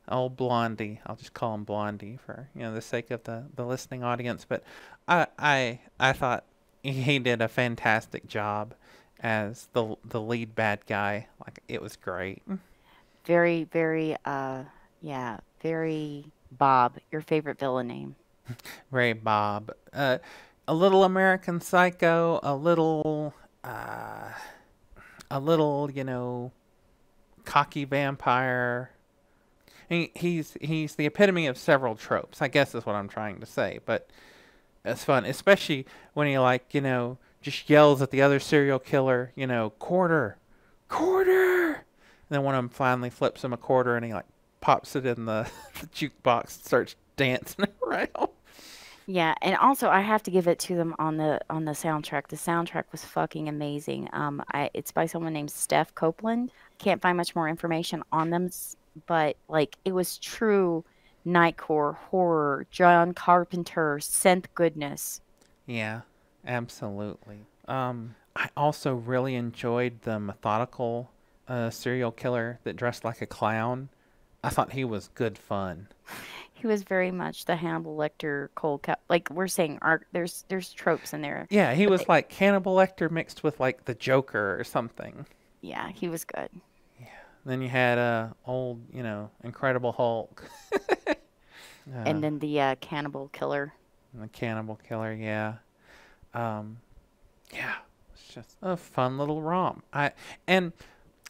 old Blondie. I'll just call him Blondie for the sake of the listening audience. But I thought he did a fantastic job as the lead bad guy. Like it was great. Very, very, yeah, very Bob, your favorite villain name. Ray Bob. A little American Psycho, uh, a little, cocky vampire. He's the epitome of several tropes, I guess is what I'm trying to say. But it's fun, especially when he just yells at the other serial killer, quarter, quarter. And then one of them finally flips him a quarter, and he pops it in the jukebox and starts dancing around. Yeah, and also I have to give it to them on the soundtrack. The soundtrack was fucking amazing. It's by someone named Steph Copeland. Can't find much more information on them, but like it was true nightcore horror, John Carpenter synth goodness. Yeah, absolutely. I also really enjoyed the methodical serial killer that dressed like a clown. I thought he was good fun. He was very much the Hannibal Lecter cold cut. Like we're saying, there's tropes in there, Yeah, he but was like Cannibal Lecter mixed with like the Joker or something. yeah, he was good. Then you had old, Incredible Hulk. uh, And then the cannibal killer. the Cannibal Killer, yeah. Um, yeah, it's just a fun little romp. And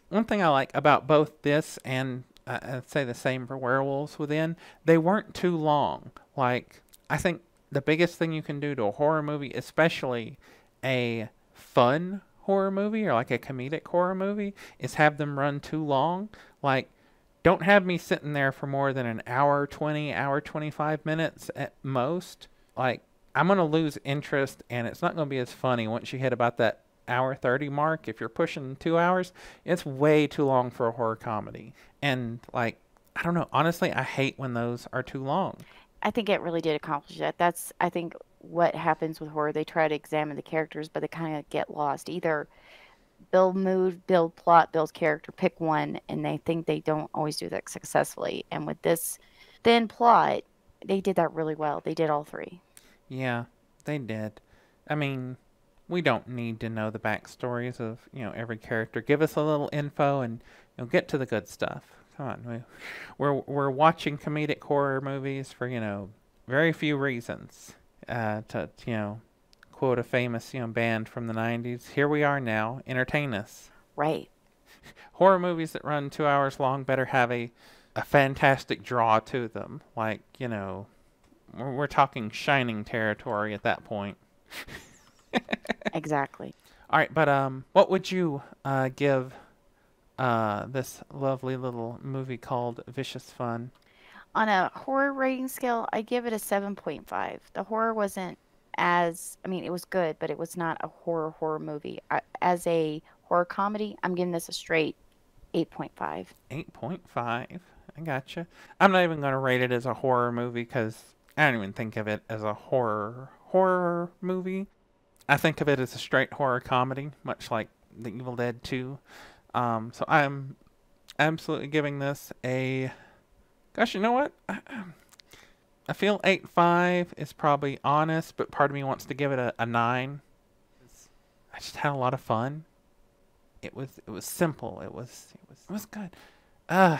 one thing I like about both this and I'd say the same for Werewolves Within, they weren't too long. Like, I think the biggest thing you can do to a horror movie, especially a fun horror movie or like a comedic horror movie, is have them run too long. Like, don't have me sitting there for more than an hour 20, hour 25 minutes at most. Like, I'm going to lose interest and it's not going to be as funny once you hit about that hour 30 mark. If you're pushing 2 hours, it's way too long for a horror comedy. And like, I don't know, honestly, I hate when those are too long. I think it really did accomplish that. That's, I think, what happens with horror. They try to examine the characters, but they kind of get lost. Either build mood, build plot, build character, pick one, and they think they don't always do that successfully. And with this thin plot, they did that really well. They did all three. Yeah, they did. I mean, we don't need to know the backstories of, every character. Give us a little info and get to the good stuff. Come on. We're watching comedic horror movies for, very few reasons. To, quote a famous, band from the 90s, here we are now, entertain us. Right. Horror movies that run 2 hours long better have a fantastic draw to them. Like, we're talking Shining territory at that point. Exactly. All right, but what would you give this lovely little movie called Vicious Fun? On a horror rating scale, I give it a 7.5. The horror wasn't I mean, it was good, but it was not a horror movie. As a horror comedy, I'm giving this a straight 8.5. 8.5. I gotcha. I'm not even going to rate it as a horror movie because I don't even think of it as a horror movie. I think of it as a straight horror comedy, much like The Evil Dead 2. So I'm absolutely giving this a... Gosh, you know what? I feel 8.5 is probably honest, but part of me wants to give it a 9. I just had a lot of fun. It was simple. It was good. All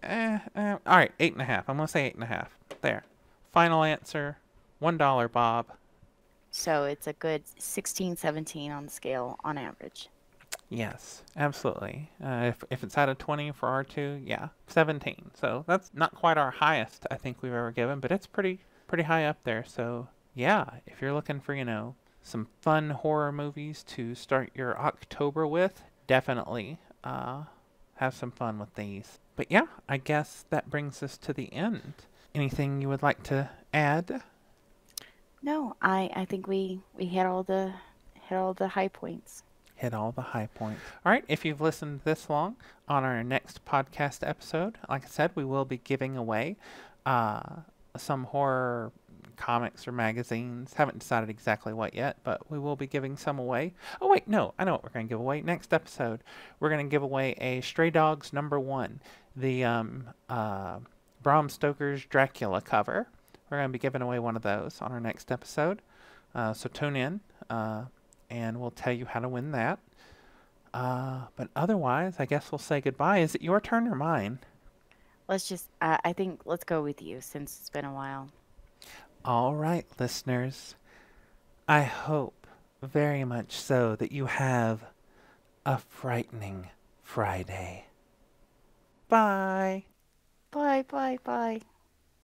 right, 8.5. I'm gonna say 8.5. There. Final answer. $1, Bob. So it's a good 16, 17 on the scale on average. Yes, absolutely. If it's out of 20 for R2, yeah, 17. So that's not quite our highest I think we've ever given, but it's pretty high up there. So yeah, if you're looking for, some fun horror movies to start your October with, definitely have some fun with these. But yeah, I guess that brings us to the end. Anything you would like to add? No, I think we hit all the high points. Hit all the high points. All right, if you've listened this long, on our next podcast episode, like I said, we will be giving away uh, some horror comics or magazines. Haven't decided exactly what yet, but we will be giving some away. Oh, wait, no, I know what we're going to give away. Next episode, we're going to give away a Stray Dogs #1, the Bram Stoker's Dracula cover. We're going to be giving away one of those on our next episode. So tune in. And we'll tell you how to win that. But otherwise, I guess we'll say goodbye. Is it your turn or mine? I think let's go with you since it's been a while. All right, listeners. I hope very much so that you have a frightening Friday. Bye. Bye, bye, bye.